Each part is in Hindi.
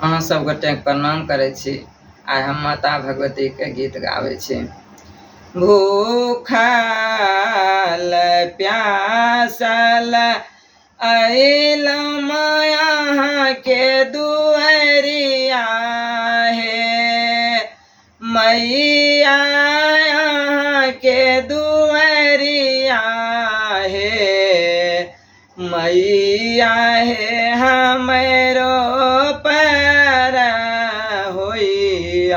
अहाँ सब गोटे प्रणाम करै छी। आइ हम माता भगवती के गीत गाबै छी। भूखल प्यासल अइलौं माया के दुअरिया हे मैया के दुअरिया हे मैया हे हमरो पर होइऔ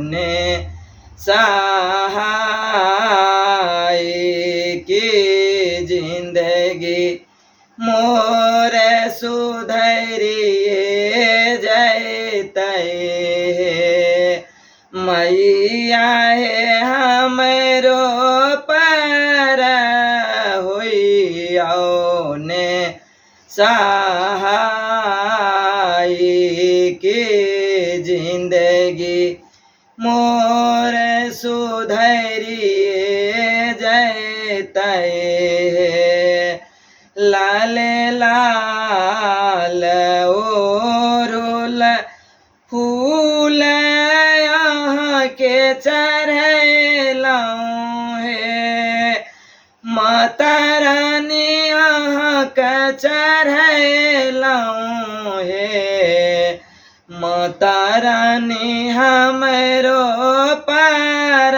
ने सहाय की जिंदगी मोर सुधरिए जैतै मैया हे हमरो पर होइऔ ने सहाय की जिंदगी मोर सुधरिए जैतै लाल लाल ओरुल फूल यहाँ के चढ़लौं हे माता रानी यहाँ के चढ़लौं हे माता रानी हमरो पर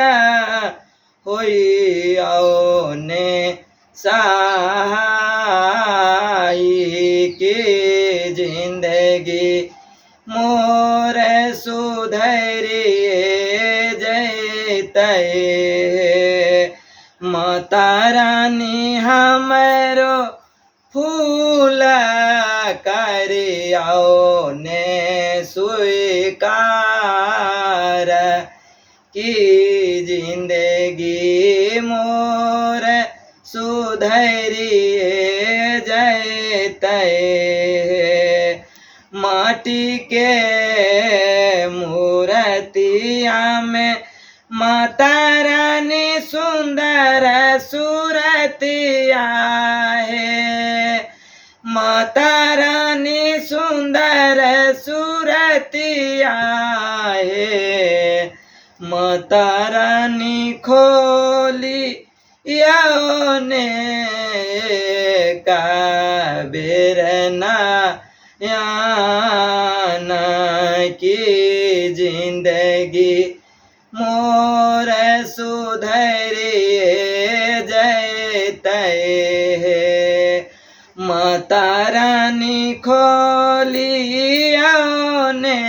होइऔ ने सहाय की जिंदगी मोर सुधरिए जैतै माता रानी हमरो फूल करिऔ ने स्वीकार की जिंदगी मोर सुधरिए जैतै माटी के मूर्तिया में माता रानी सुंदर सूरतिया है माता रानी सुंदर सूरतिया है माता रानी खोली ने काबेर याना की जिंदगी मोर सुधरिए जैतै माता रानी खोलिया ने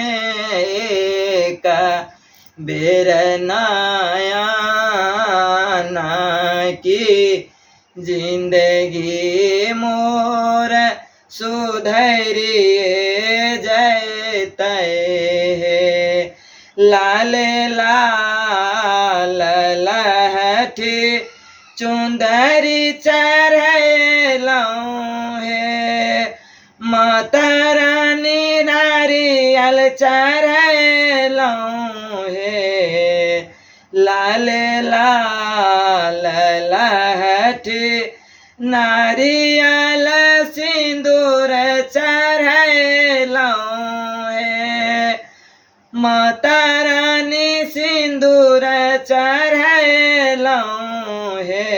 का बेर नयाना की जिंदगी मोर सुधरिए जैतै लाल लाल लहठी चुंदरी चढ़लौं हे माता रानी नारियल चढ़लौं हे लाल लाल लहठी नारियल सिंदूर चढ़लौं हे माता रानी सिंदूर चढ़लौं हे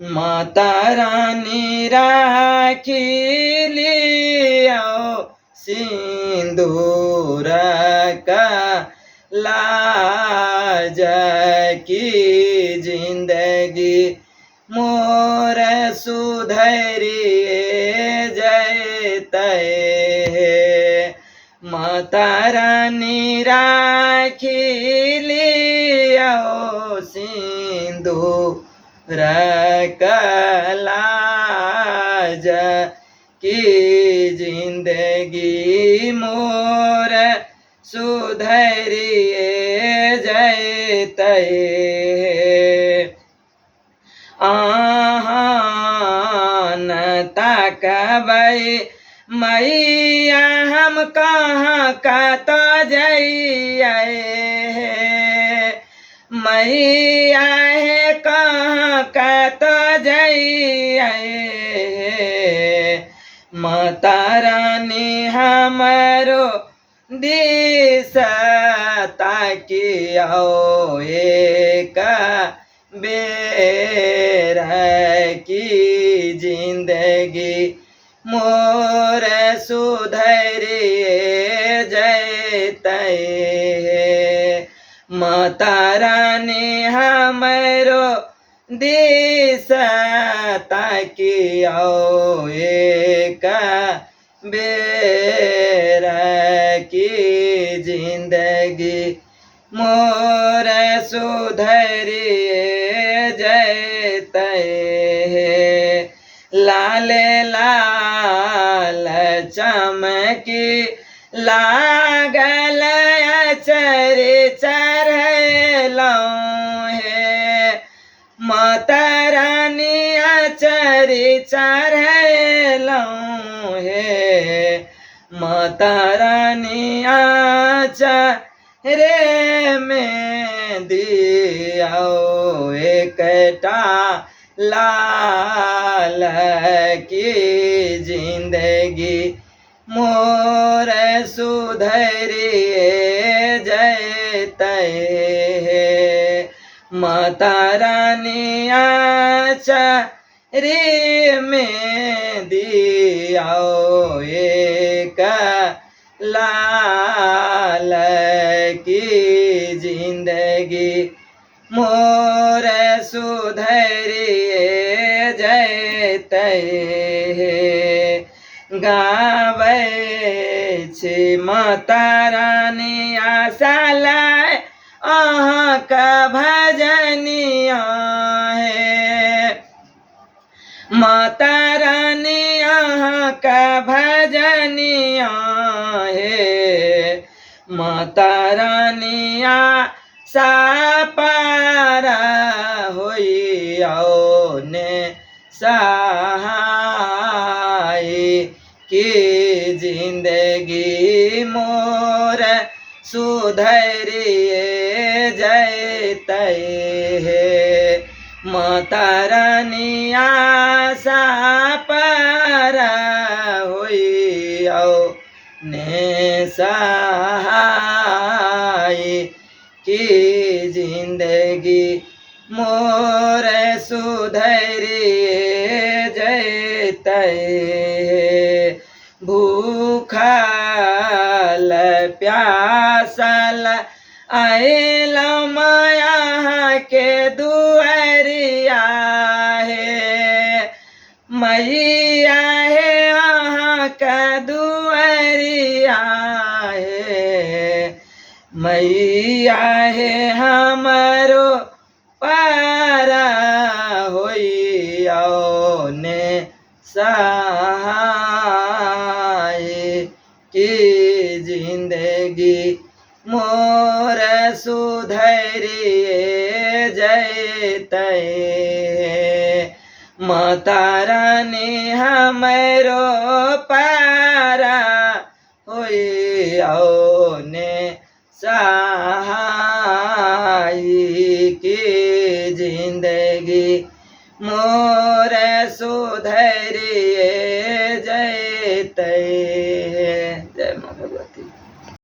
माता रानी राखी लियो सिंदूर का लाज की जिंदगी मोर सुधरिए जैतै माता रानी राखी लियो सिंदूर का लाज की जिंदगी मोर सुधरिए जैतै आहान ताकबै मैया हम कहाँ कत जइयै मैया हे कहाँ कत जइयै माता रानी हमारो दिशा ताकि आओ एक बेर की जिंदगी मोर सुधरिए जैतै। माता रानी हमारो दिशा ताकि आओ एक बेर की जिंदगी मोर सुधरिए जैतै। लाल लाल चमकी लागल अचरी चढ़लौं हे। माता रानी अचरी चढ़लौं हे। माता रानी अचरे में दियाओ एकटा लाल की जिंदगी मोर सुधरिए जैतै। माता रानी आचरी में दियाओ एक लाल की जिंदगी मोर सुधरिए जैतै। गाबै छी माता रानी आशालाय अहाँके भजनिया हे। माता रानी अहाँके भजनिया हे। माता रानी आशा पार होइओ ने सहाय की जिंदगी मोर सुधरिए जैतै। माता रानी आशा पार होइओ ने सहाय की जिंदगी मोर सुधरिए जैतै। भूखल प्यासल आइलौं माया के दुआरिया हे। मैया हे अहाँके दुआरिया हे। मैया हे हमरो पार होइओ ने सहाय की जिंदगी मोर सुधरिए जैतै। माता रानी हमरो पार होइओ ने सहाय की जिंदगी मोर सुधरिए